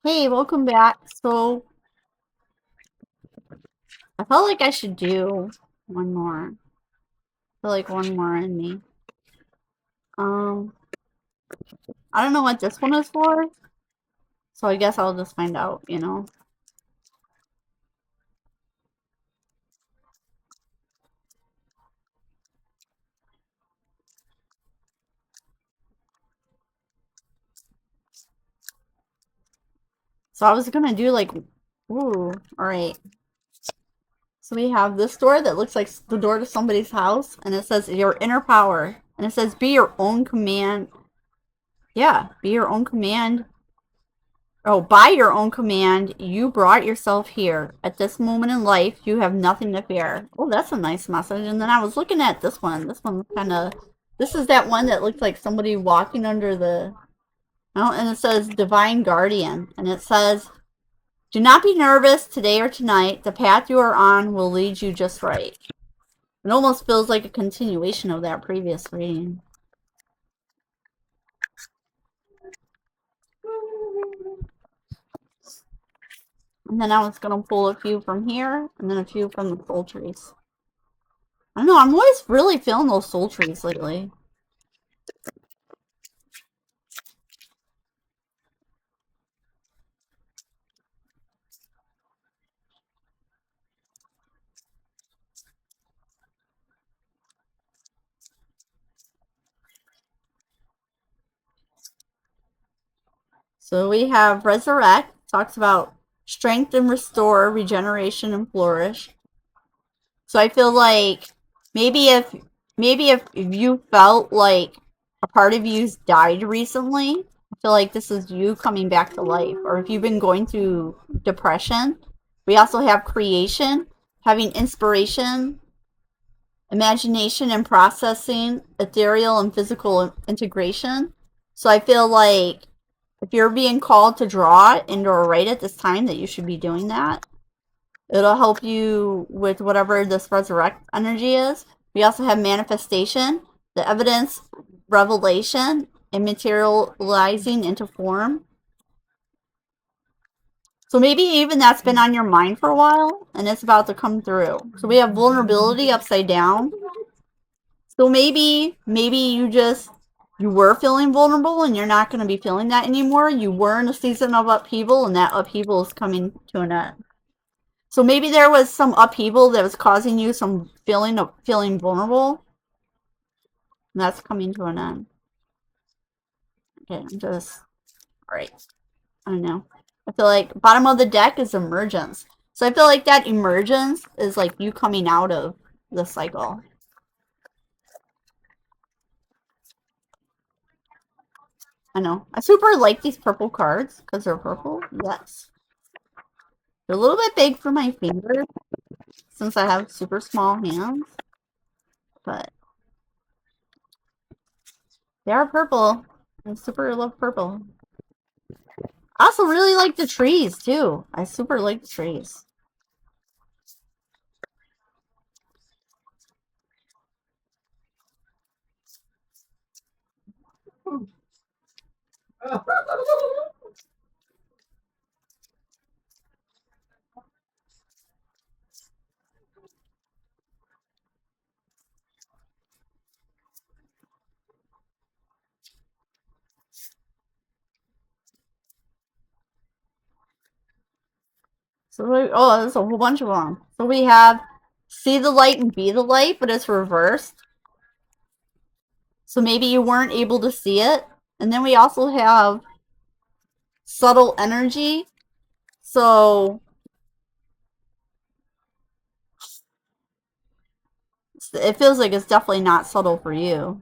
Hey, welcome back. So, I felt like I should do one more. I feel like one more in me. Um, I don't know what this one is for, so I guess I'll just find out. So I was gonna do like, ooh, alright. So we have this door that looks like the door to somebody's house, and it says your inner power. And it says be your own command. Yeah, be your own command. Oh, by your own command, you brought yourself here. At this moment in life, you have nothing to fear. Oh, that's a nice message. And then I was looking at this one. This one kind of. This is that one that looks like somebody walking under the. Oh, and it says Divine Guardian. And it says, do not be nervous today or tonight. The path you are on will lead you just right. It almost feels like a continuation of that previous reading. And then I was going to pull a few from here, and then a few from the soul trees. I don't know, I'm always really feeling those soul trees lately. So we have Resurrect, talks about strength and restore, regeneration and flourish. So I feel like maybe if you felt like a part of you's died recently, I feel like this is you coming back to life. Or if you've been going through depression, we also have creation, having inspiration, imagination and processing, ethereal and physical integration. So I feel like if you're being called to draw and or write at this time, that you should be doing that. It'll help you with whatever this resurrect energy is. We also have manifestation, the evidence, revelation, and materializing into form. So maybe even that's been on your mind for a while and it's about to come through. So we have vulnerability upside down. So maybe you were feeling vulnerable and you're not going to be feeling that anymore. You were in a season of upheaval and that upheaval is coming to an end. So maybe there was some upheaval that was causing you some feeling of feeling vulnerable. And that's coming to an end. Okay, I'm just all right. I don't know. I feel like bottom of the deck is emergence. So I feel like that emergence is like you coming out of the cycle. I know. I super like these purple cards because they're purple. Yes. They're a little bit big for my fingers since I have super small hands, but they are purple. I super love purple. I also really like the trees too. I super like the trees. Oh, there's a whole bunch of them. So we have see the light and be the light, but it's reversed. So maybe you weren't able to see it. And then we also have subtle energy. So it feels like it's definitely not subtle for you.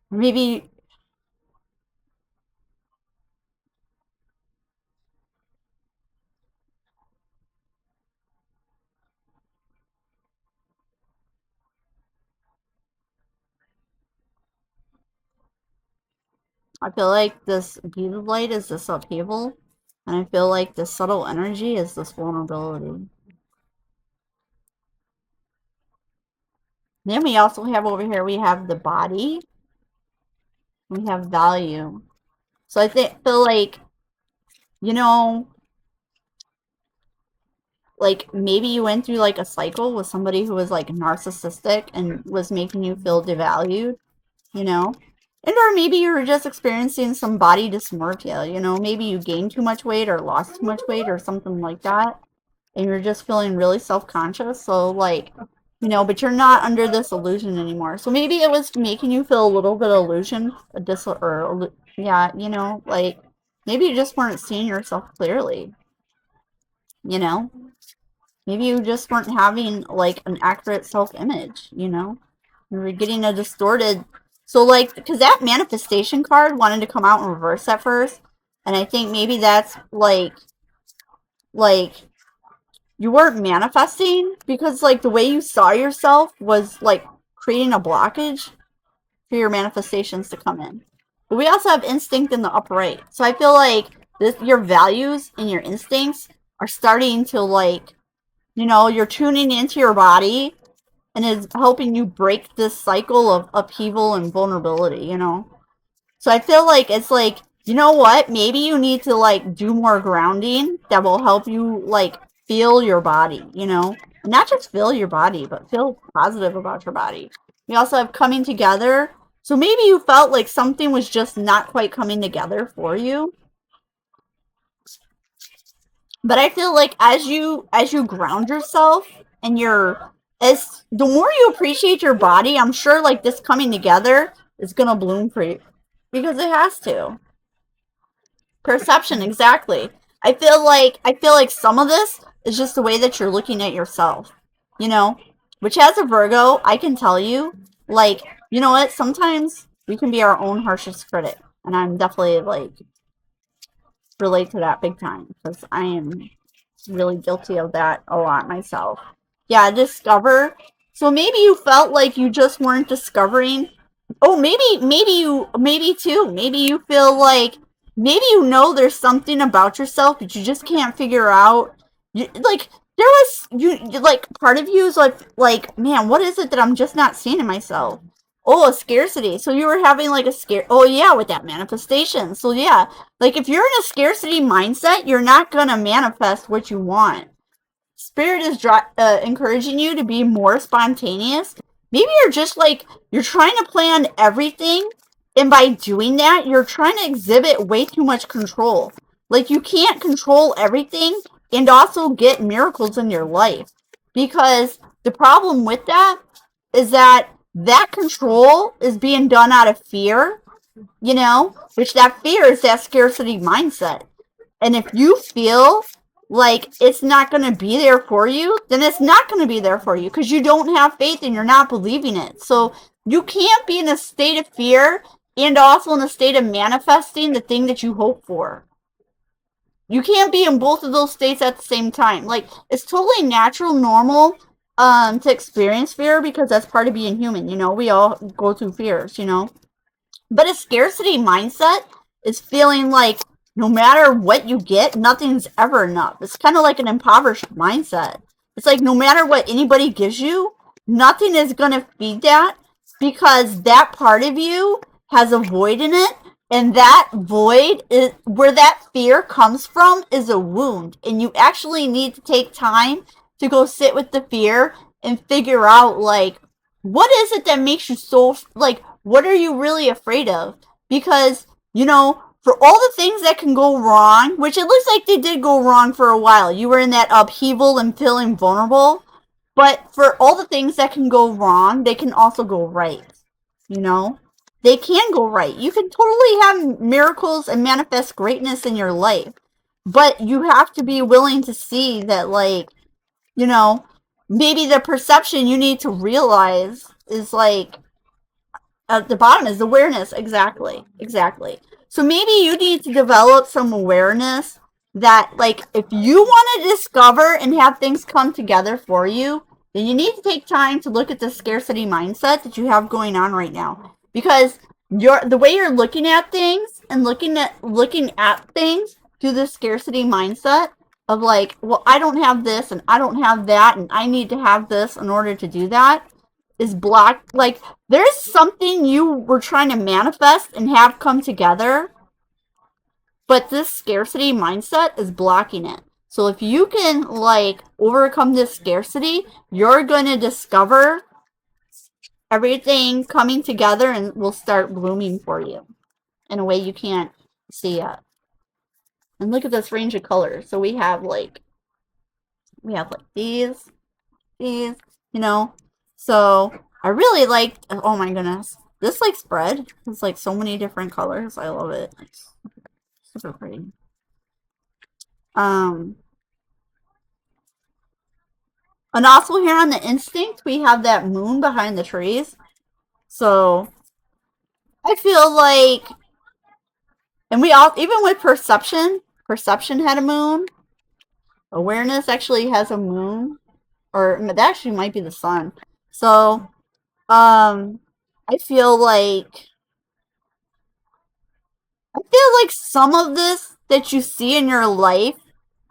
Maybe I feel like this beaded light is this upheaval, and I feel like this subtle energy is this vulnerability. Then we also have over here, we have the body, we have value. So I feel like, you know, like maybe you went through like a cycle with somebody who was like narcissistic and was making you feel devalued, you know? And or maybe you were just experiencing some body dysmorphia, you know? Maybe you gained too much weight or lost too much weight or something like that. And you're just feeling really self-conscious. So like, you know, but you're not under this illusion anymore. So maybe it was making you feel a little bit of illusion, yeah, you know, like maybe you just weren't seeing yourself clearly, you know? Maybe you just weren't having like an accurate self-image, you know? You were getting a distorted. So like, because that manifestation card wanted to come out in reverse at first, and I think maybe that's like you weren't manifesting because like the way you saw yourself was like creating a blockage for your manifestations to come in. But we also have instinct in the upper right. So I feel like your values and your instincts are starting to like, you know, you're tuning into your body and is helping you break this cycle of upheaval and vulnerability, you know? So I feel like it's like, you know what? Maybe you need to like do more grounding that will help you like feel your body, you know? And not just feel your body, but feel positive about your body. We also have coming together. So maybe you felt like something was just not quite coming together for you. But I feel like as you ground yourself and as the more you appreciate your body, I'm sure like this coming together is gonna bloom for you because it has to. Perception, exactly. I feel like some of this is just the way that you're looking at yourself, you know. Which as a Virgo, I can tell you, like, you know what? Sometimes we can be our own harshest critic, and I'm definitely like relate to that big time because I am really guilty of that a lot myself. Yeah, discover. So maybe you felt like you just weren't discovering. Oh, maybe too. Maybe you feel like maybe you know there's something about yourself that you just can't figure out. Like there was like part of you is like man, what is it that I'm just not seeing in myself? Oh, a scarcity. So you were having like a scare. Oh yeah, with that manifestation. So yeah, like if you're in a scarcity mindset, you're not gonna manifest what you want. Spirit is encouraging you to be more spontaneous. Maybe you're just like you're trying to plan everything, and by doing that, you're trying to exhibit way too much control. Like you can't control everything and also get miracles in your life. Because the problem with that is that control is being done out of fear, you know, which that fear is that scarcity mindset. And if you feel like it's not going to be there for you, then it's not going to be there for you because you don't have faith and you're not believing it. So you can't be in a state of fear and also in a state of manifesting the thing that you hope for. You can't be in both of those states at the same time. Like it's totally natural, normal to experience fear because that's part of being human, you know. We all go through fears, you know. But a scarcity mindset is feeling like no matter what you get, nothing's ever enough. It's kind of like an impoverished mindset. It's like no matter what anybody gives you, nothing is going to feed that because that part of you has a void in it. And that void is where that fear comes from is a wound. And you actually need to take time to go sit with the fear and figure out like, what is it that makes you so like, what are you really afraid of? Because, you know, for all the things that can go wrong, which it looks like they did go wrong for a while, you were in that upheaval and feeling vulnerable. But for all the things that can go wrong, they can also go right. You know? They can go right. You can totally have miracles and manifest greatness in your life. But you have to be willing to see that, like, you know, maybe the perception you need to realize is like at the bottom is awareness. Exactly. So maybe you need to develop some awareness that like if you want to discover and have things come together for you, then you need to take time to look at the scarcity mindset that you have going on right now. Because the way you're looking at things and looking at things through the scarcity mindset of like, well, I don't have this and I don't have that and I need to have this in order to do that is blocked. Like there's something you were trying to manifest and have come together But this scarcity mindset is blocking it. So if you can like overcome this scarcity, you're going to discover everything coming together and will start blooming for you in a way you can't see yet. And look at this range of colors. So we have like these, you know. So I really like, oh my goodness. This like spread has like so many different colors. I love it. It's super pretty. And also here on the instinct, we have that moon behind the trees. So I feel like, and we all, even with perception had a moon. Awareness actually has a moon, or that actually might be the sun. So, I feel like some of this that you see in your life,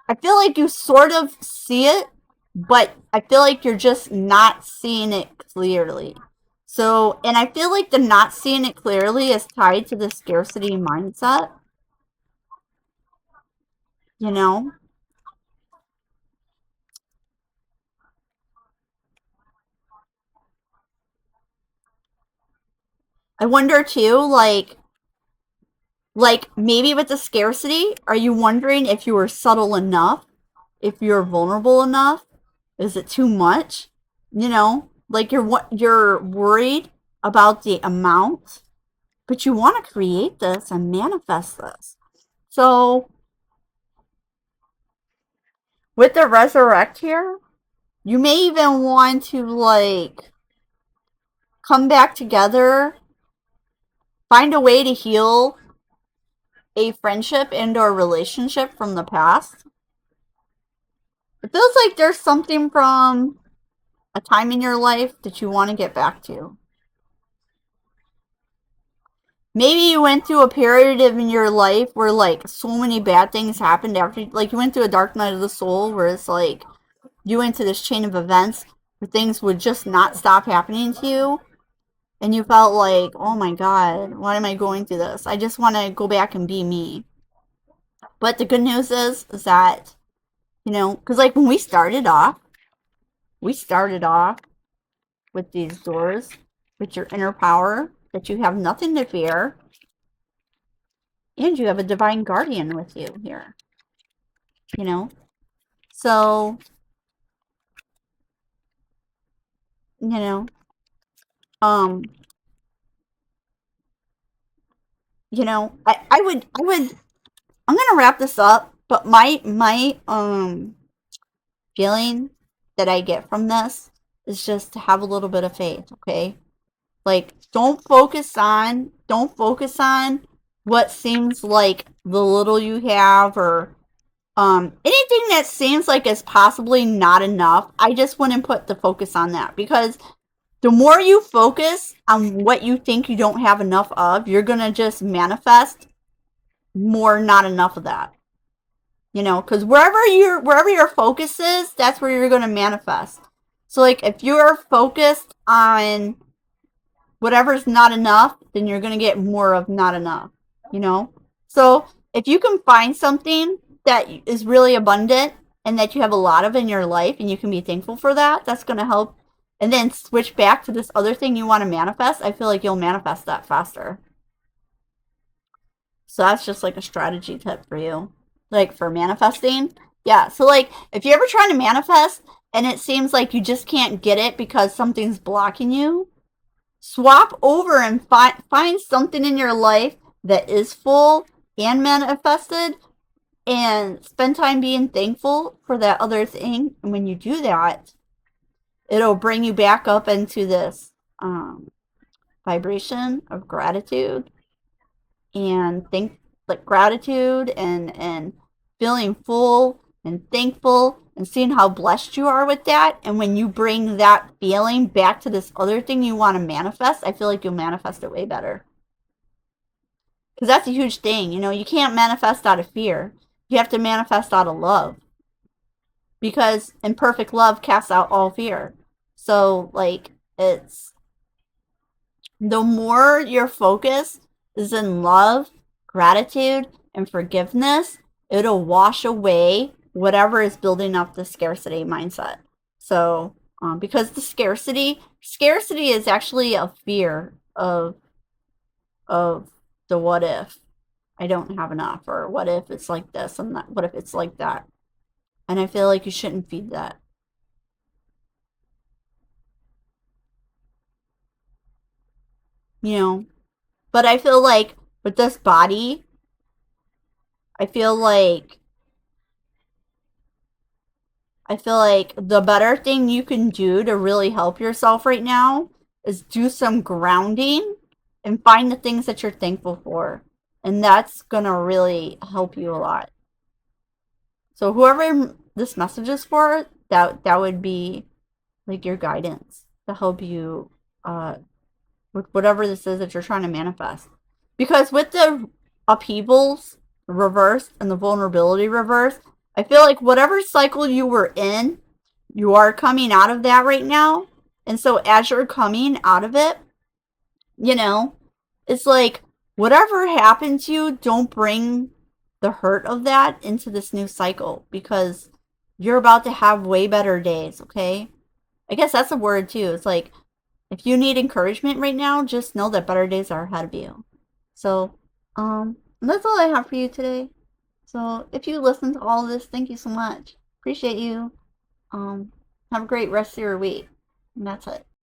I feel like you sort of see it, but I feel like you're just not seeing it clearly. So, and I feel like the not seeing it clearly is tied to the scarcity mindset. You know? I wonder too, like maybe with the scarcity, are you wondering if you were subtle enough? If you're vulnerable enough? Is it too much? You know, like you're worried about the amount, but you want to create this and manifest this. So with the resurrect here, you may even want to like come back together, find a way to heal a friendship and or relationship from the past. It feels like there's something from a time in your life that you want to get back to. Maybe you went through a period in your life where like so many bad things happened after, like you went through a dark night of the soul where it's like you went to this chain of events where things would just not stop happening to you, and you felt like, oh my god, why am I going through this? I just want to go back and be me. But the good news is that, you know, because like when we started off with these doors, with your inner power, that you have nothing to fear, and you have a divine guardian with you here. You know? So, you know, um, I would, I'm gonna wrap this up, but my feeling that I get from this is just to have a little bit of faith, okay? Like, don't focus on what seems like the little you have, or anything that seems like it's possibly not enough. I just wouldn't put the focus on that, because the more you focus on what you think you don't have enough of, you're gonna just manifest more not enough of that. You know, because wherever your focus is, that's where you're gonna manifest. So like if you're focused on whatever's not enough, then you're gonna get more of not enough. You know? So if you can find something that is really abundant and that you have a lot of in your life and you can be thankful for that, that's gonna help. And then switch back to this other thing you want to manifest, I feel like you'll manifest that faster. So that's just like a strategy tip for you. Like for manifesting. Yeah, so like if you're ever trying to manifest and it seems like you just can't get it because something's blocking you, swap over and find something in your life that is full and manifested, and spend time being thankful for that other thing. And when you do that, it'll bring you back up into this vibration of gratitude, and think like gratitude and feeling full and thankful and seeing how blessed you are with that. And when you bring that feeling back to this other thing you want to manifest, I feel like you'll manifest it way better. Because that's a huge thing. You know, you can't manifest out of fear. You have to manifest out of love. Because imperfect love casts out all fear. So, like, it's the more your focus is in love, gratitude, and forgiveness, it'll wash away whatever is building up the scarcity mindset. So, because the scarcity is actually a fear of the what if I don't have enough, or what if it's like this and that, what if it's like that. And I feel like you shouldn't feed that. You know? But I feel like with this body, I feel like the better thing you can do to really help yourself right now is do some grounding and find the things that you're thankful for. And that's going to really help you a lot. So whoever this message is for, that would be like your guidance to help you with whatever this is that you're trying to manifest. Because with the upheavals reversed and the vulnerability reversed, I feel like whatever cycle you were in, you are coming out of that right now. And so as you're coming out of it, you know, it's like whatever happened to you, don't bring the hurt of that into this new cycle, because you're about to have way better days, okay? I guess that's a word too. It's like, if you need encouragement right now, just know that better days are ahead of you. So, that's all I have for you today. So, if you listened to all of this, thank you so much. Appreciate you. Have a great rest of your week. And that's it.